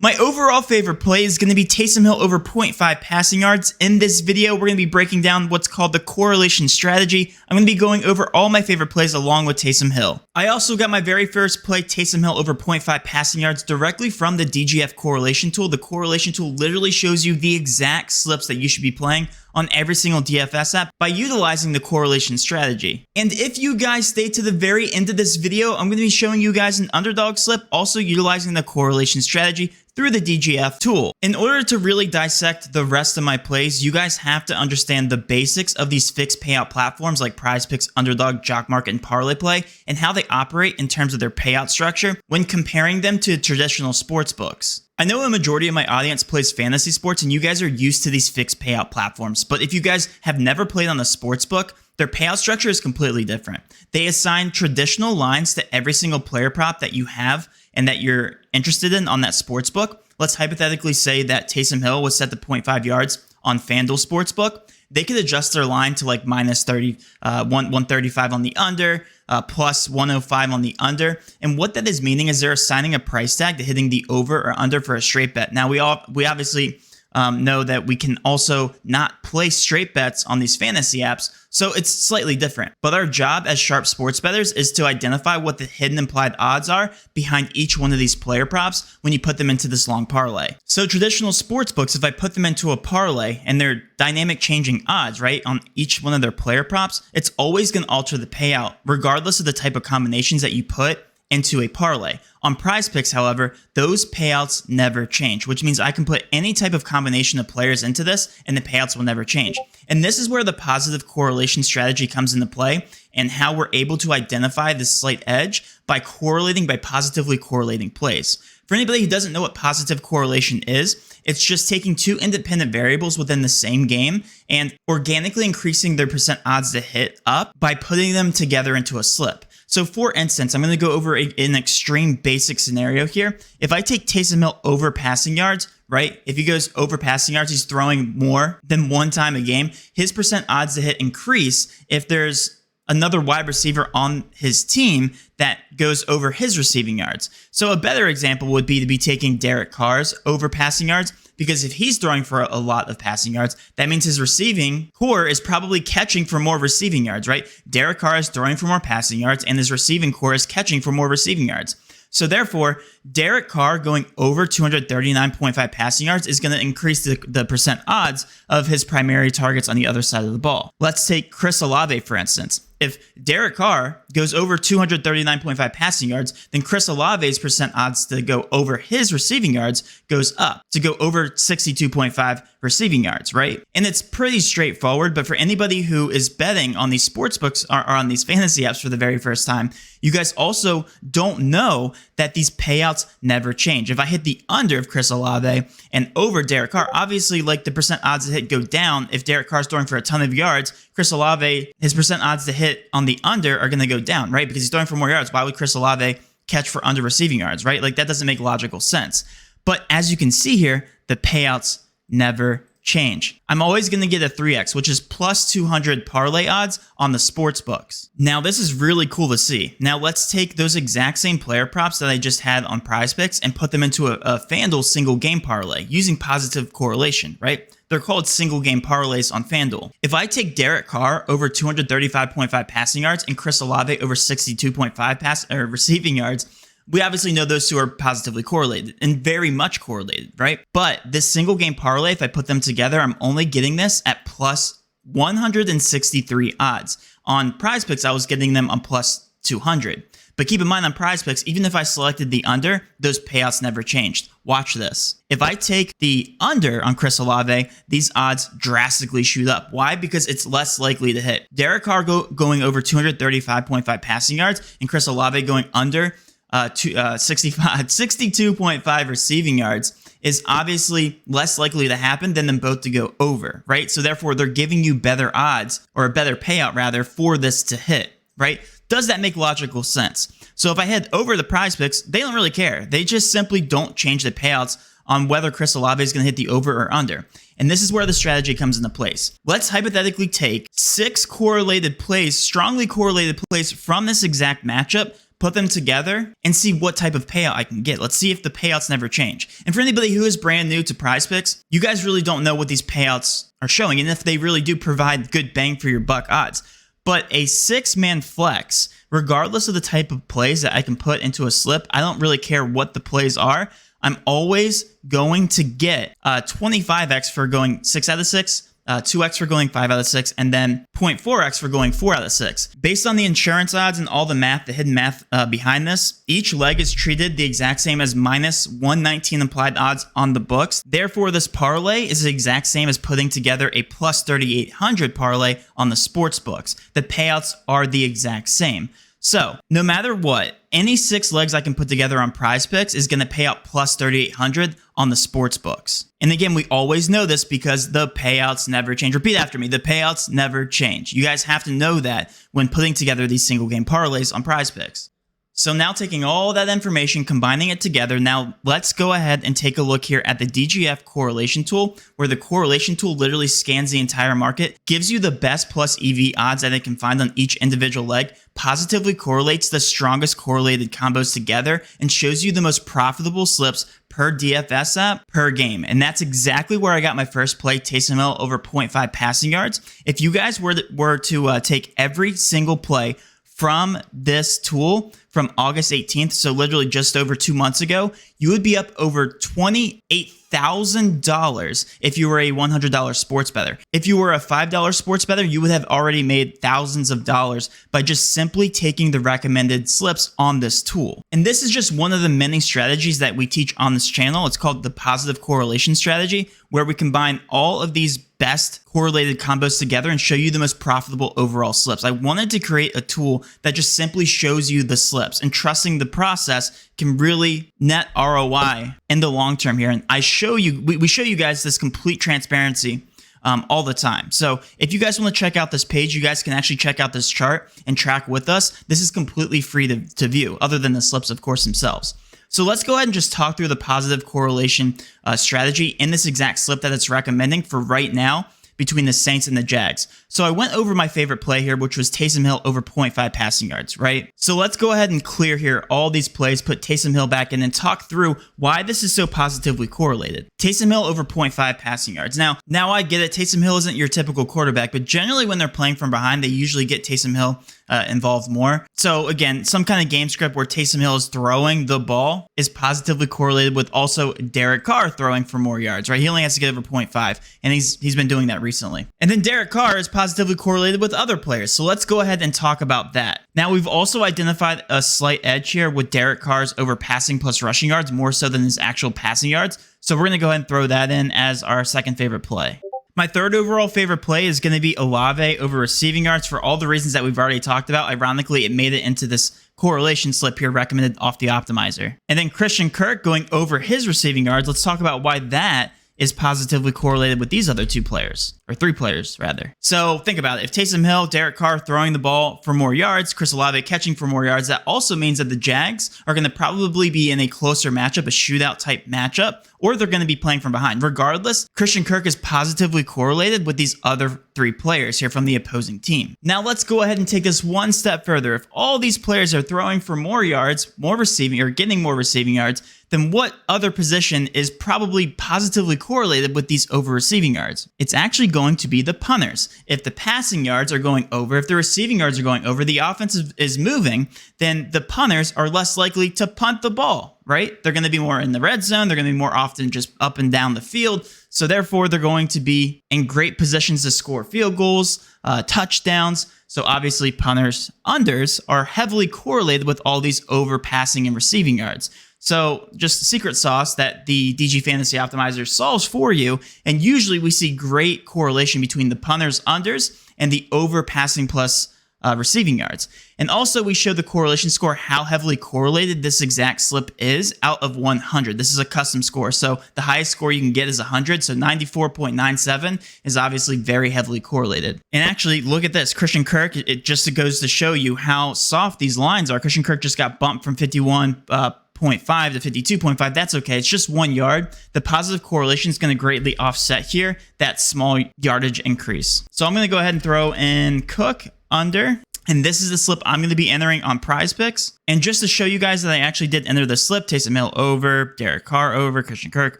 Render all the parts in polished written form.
My overall favorite play is going to be Taysom Hill over 0.5 passing yards. In this video, we're going to be breaking down what's called the correlation strategy. I'm going to be going over all my favorite plays along with Taysom Hill. I also got my very first play, Taysom Hill over 0.5 passing yards, directly from the DGF correlation tool. The correlation tool literally shows you the exact slips that you should be playing on every single DFS app by utilizing the correlation strategy. And if you guys stay to the very end of this video, I'm going to be showing you guys an underdog slip, also utilizing the correlation strategy through the DGF tool. In order to really dissect the rest of my plays, you guys have to understand the basics of these fixed payout platforms like PrizePicks, Underdog, JAC Market, and Parlay Play, and how they operate in terms of their payout structure when comparing them to traditional sports books. I know a majority of my audience plays fantasy sports and you guys are used to these fixed payout platforms, but if you guys have never played on a sports book, their payout structure is completely different. They assign traditional lines to every single player prop that you have and that you're interested in on that sports book. Let's hypothetically say that Taysom Hill was set to 0.5 yards on FanDuel Sportsbook. They could adjust their line to like minus 30, 135 on the under, plus 105 on the under. And what that is meaning is they're assigning a price tag to hitting the over or under for a straight bet. Now, we obviously know that we can also not place straight bets on these fantasy apps, so it's slightly different. But our job as sharp sports bettors is to identify what the hidden implied odds are behind each one of these player props when you put them into this long parlay. So traditional sports books, if I put them into a parlay and they're dynamic changing odds, right, on each one of their player props, it's always going to alter the payout regardless of the type of combinations that you put into a parlay. On PrizePicks, however, those payouts never change, which means I can put any type of combination of players into this and the payouts will never change. And this is where the positive correlation strategy comes into play and how we're able to identify this slight edge by positively correlating plays. For anybody who doesn't know what positive correlation is, it's just taking two independent variables within the same game and organically increasing their percent odds to hit up by putting them together into a slip. So for instance, I'm going to go over an extreme basic scenario here. If I take Taysom Hill over passing yards, right? If he goes over passing yards, he's throwing more than one time a game. His percent odds to hit increase if there's another wide receiver on his team that goes over his receiving yards. So a better example would be to be taking Derek Carr's over passing yards, because if he's throwing for a lot of passing yards, that means his receiving core is probably catching for more receiving yards, right? Derek Carr is throwing for more passing yards and his receiving core is catching for more receiving yards. So therefore, Derek Carr going over 239.5 passing yards is going to increase the percent odds of his primary targets on the other side of the ball. Let's take Chris Olave, for instance. If Derek Carr goes over 239.5 passing yards, then Chris Olave's percent odds to go over his receiving yards goes up to go over 62.5 receiving yards, right? And it's pretty straightforward, but for anybody who is betting on these sports books or on these fantasy apps for the very first time, you guys also don't know that these payouts never change. If I hit the under of Chris Olave and over Derek Carr, obviously like the percent odds to hit go down. If Derek Carr's throwing for a ton of yards, Chris Olave, his percent odds to hit on the under are going to go down, right? Because he's throwing for more yards. Why would Chris Olave catch for under receiving yards, right? Like that doesn't make logical sense. But as you can see here, the payouts never change. I'm always going to get a 3x, which is plus 200 parlay odds on the sports books. Now, this is really cool to see. Now, let's take those exact same player props that I just had on PrizePicks and put them into a FanDuel single game parlay using positive correlation, right? They're called single game parlays on FanDuel. If I take Derek Carr over 235.5 passing yards and Chris Olave over 62.5 receiving yards, we obviously know those two are positively correlated and very much correlated, right? But this single game parlay, if I put them together, I'm only getting this at plus 163 odds. On PrizePicks, I was getting them on plus 200. But keep in mind on PrizePicks, even if I selected the under, those payouts never changed. Watch this. If I take the under on Chris Olave, these odds drastically shoot up. Why? Because it's less likely to hit. Derek Carr going over 235.5 passing yards and Chris Olave going under 62.5 receiving yards is obviously less likely to happen than them both to go over, right? So therefore, they're giving you better odds, or a better payout rather, for this to hit, right? Does that make logical sense? So if I head over the PrizePicks, they don't really care. They just simply don't change the payouts on whether Chris Olave is going to hit the over or under. And this is where the strategy comes into place. Let's hypothetically take 6 correlated plays, strongly correlated plays from this exact matchup, put them together, and see what type of payout I can get. Let's see if the payouts never change. And for anybody who is brand new to PrizePicks, you guys really don't know what these payouts are showing and if they really do provide good bang for your buck odds. But a 6-man flex, regardless of the type of plays that I can put into a slip, I don't really care what the plays are. I'm always going to get 25x for going 6 out of 6, 2x for going 5 out of 6, and then 0.4x for going 4 out of 6. Based on the insurance odds and all the math, the hidden math behind this, each leg is treated the exact same as minus 119 implied odds on the books. Therefore, this parlay is the exact same as putting together a plus 3,800 parlay on the sports books. The payouts are the exact same. So no matter what, any 6 legs I can put together on PrizePicks is going to pay out plus 3,800 on the sports books. And again, we always know this because the payouts never change. Repeat after me. The payouts never change. You guys have to know that when putting together these single game parlays on PrizePicks. So now taking all that information, combining it together, now let's go ahead and take a look here at the DGF correlation tool, where the correlation tool literally scans the entire market, gives you the best plus EV odds that it can find on each individual leg, positively correlates the strongest correlated combos together, and shows you the most profitable slips per DFS app per game. And that's exactly where I got my first play, Taysom Hill over 0.5 passing yards. If you guys were to take every single play from this tool from August 18th, so literally just over 2 months ago, you would be up over $28,000 if you were a $100 sports bettor. If you were a $5 sports bettor, you would have already made thousands of dollars by just simply taking the recommended slips on this tool. And this is just one of the many strategies that we teach on this channel. It's called the positive correlation strategy, where we combine all of these best correlated combos together and show you the most profitable overall slips. I wanted to create a tool that just simply shows you the slips, and trusting the process can really net ROI in the long term here. And I show you, we show you guys this complete transparency all the time. So if you guys want to check out this page, you guys can actually check out this chart and track with us. This is completely free to view, other than the slips, of course, themselves. So let's go ahead and just talk through the positive correlation strategy in this exact slip that it's recommending for right now between the Saints and the Jags. So I went over my favorite play here, which was Taysom Hill over 0.5 passing yards, right? So let's go ahead and clear here all these plays, put Taysom Hill back in, and talk through why this is so positively correlated. Taysom Hill over 0.5 passing yards. Now I get it. Taysom Hill isn't your typical quarterback, but generally when they're playing from behind, they usually get Taysom Hill involved more. So again, some kind of game script where Taysom Hill is throwing the ball is positively correlated with also Derek Carr throwing for more yards, right? He only has to get over 0.5, and he's been doing that recently. And then Derek Carr is positively correlated with other players. So let's go ahead and talk about that. Now we've also identified a slight edge here with Derek Carr's over passing plus rushing yards, more so than his actual passing yards. So we're going to go ahead and throw that in as our second favorite play. My third overall favorite play is going to be Olave over receiving yards for all the reasons that we've already talked about. Ironically, it made it into this correlation slip here recommended off the optimizer. And then Christian Kirk going over his receiving yards. Let's talk about why that is positively correlated with these other 2 players, or 3 players rather. So think about it. If Taysom Hill, Derek Carr throwing the ball for more yards, Chris Olave catching for more yards, that also means that the Jags are going to probably be in a closer matchup, a shootout type matchup, or they're going to be playing from behind. Regardless, Christian Kirk is positively correlated with these other 3 players here from the opposing team. Now let's go ahead and take this one step further. If all these players are throwing for more yards, more receiving, or getting more receiving yards, then what other position is probably positively correlated with these over receiving yards? It's actually going to be the punters. If the passing yards are going over, if the receiving yards are going over, the offense is moving, then the punters are less likely to punt the ball, right? They're going to be more in the red zone. They're going to be more often just up and down the field. So therefore, they're going to be in great positions to score field goals, touchdowns. So obviously, punters' unders are heavily correlated with all these over passing and receiving yards. So just the secret sauce that the DGFantasy optimizer solves for you. And usually we see great correlation between the punters' unders and the over passing plus receiving yards. And also we show the correlation score, how heavily correlated this exact slip is out of 100. This is a custom score. So the highest score you can get is 100. So 94.97 is obviously very heavily correlated. And actually look at this, Christian Kirk, it just goes to show you how soft these lines are. Christian Kirk just got bumped from 51.5 to 52.5. That's okay. It's just 1 yard. The positive correlation is going to greatly offset here that small yardage increase. So I'm going to go ahead and throw in Cook under And this is the slip I'm going to be entering on PrizePicks. And just to show you guys that I actually did enter the slip, Taysom Hill over, Derek Carr over, Christian Kirk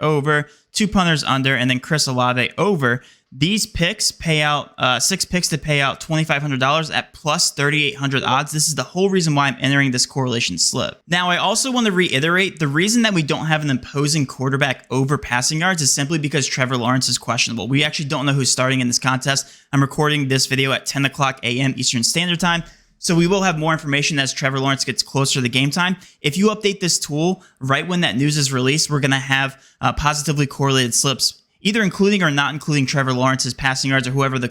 over, 2 punters under, and then Chris Olave over. These picks pay out, 6 picks to pay out $2,500 at plus 3,800 odds. This is the whole reason why I'm entering this correlation slip. Now, I also want to reiterate, the reason that we don't have an imposing quarterback over passing yards is simply because Trevor Lawrence is questionable. We actually don't know who's starting in this contest. I'm recording this video at 10 o'clock a.m. Eastern Standard Time. So we will have more information as Trevor Lawrence gets closer to the game time. If you update this tool right when that news is released, we're going to have positively correlated slips, either including or not including Trevor Lawrence's passing yards or whoever the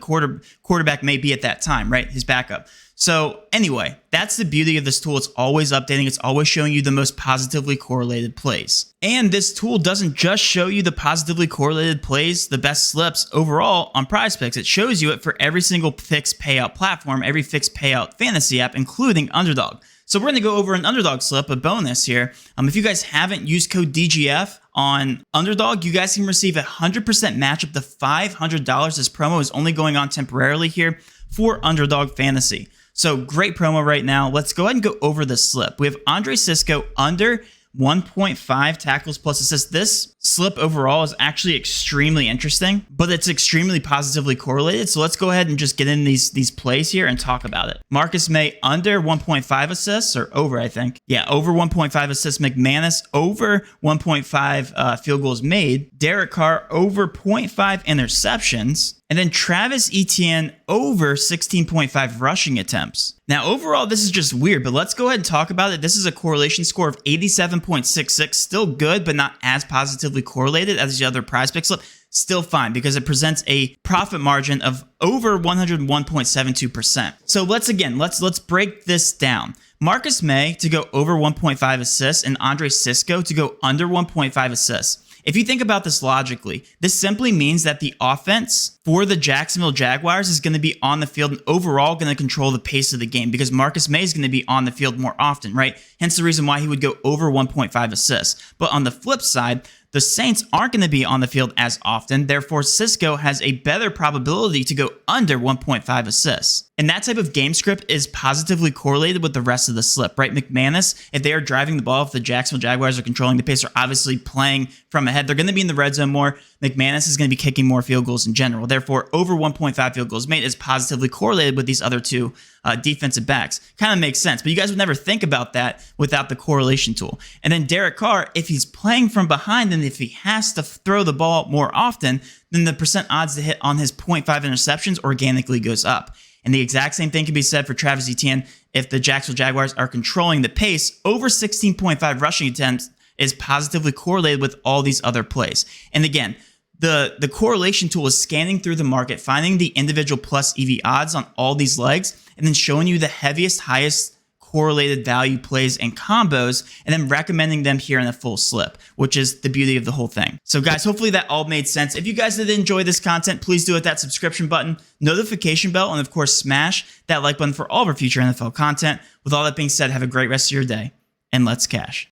quarterback may be at that time, right? His backup. So anyway, that's the beauty of this tool. It's always updating. It's always showing you the most positively correlated plays. And this tool doesn't just show you the positively correlated plays, the best slips overall on PrizePicks. It shows you it for every single fixed payout platform, every fixed payout fantasy app, including Underdog. So we're going to go over an Underdog slip, a bonus here. If you guys haven't used code DGF on Underdog, you guys can receive a 100% match up to $500. This promo is only going on temporarily here for Underdog Fantasy. So great promo right now. Let's go ahead and go over the slip. We have Andre Cisco under 1.5 tackles plus assists. This slip overall is actually extremely interesting, but it's extremely positively correlated. So let's go ahead and just get in these plays here and talk about it. Marcus May under 1.5 assists, or over, I think. Yeah, over 1.5 assists. McManus over 1.5 field goals made. Derek Carr over 0.5 interceptions. And then Travis Etienne over 16.5 rushing attempts. Now, overall, this is just weird, but let's go ahead and talk about it. This is a correlation score of 87.66. Still good, but not as positively correlated as the other PrizePicks slip. Still fine because it presents a profit margin of over 101.72%. So let's break this down. Marcus May to go over 1.5 assists and Andre Cisco to go under 1.5 assists. If you think about this logically, this simply means that the offense for the Jacksonville Jaguars is going to be on the field and overall going to control the pace of the game because Marcus May is going to be on the field more often, right? Hence the reason why he would go over 1.5 assists. But on the flip side, the Saints aren't going to be on the field as often. Therefore, Cisco has a better probability to go under 1.5 assists. And that type of game script is positively correlated with the rest of the slip, right? McManus, if they are driving the ball, if the Jacksonville Jaguars are controlling the pace, are obviously playing from ahead, they're going to be in the red zone more. McManus is going to be kicking more field goals in general. Therefore, over 1.5 field goals made is positively correlated with these other two defensive backs. Kind of makes sense, but you guys would never think about that without the correlation tool. And then Derek Carr, if he's playing from behind and if he has to throw the ball more often, then the percent odds to hit on his 0.5 interceptions organically goes up. And the exact same thing can be said for Travis Etienne. If the Jacksonville Jaguars are controlling the pace, over 16.5 rushing attempts is positively correlated with all these other plays. And again, the correlation tool is scanning through the market, finding the individual plus EV odds on all these legs, and then showing you the heaviest, highest correlated value plays and combos, and then recommending them here in a full slip, which is the beauty of the whole thing. So guys, hopefully that all made sense. If you guys did enjoy this content, please do hit that subscription button, notification bell, and of course, smash that like button for all of our future NFL content. With all that being said, have a great rest of your day, and let's cash.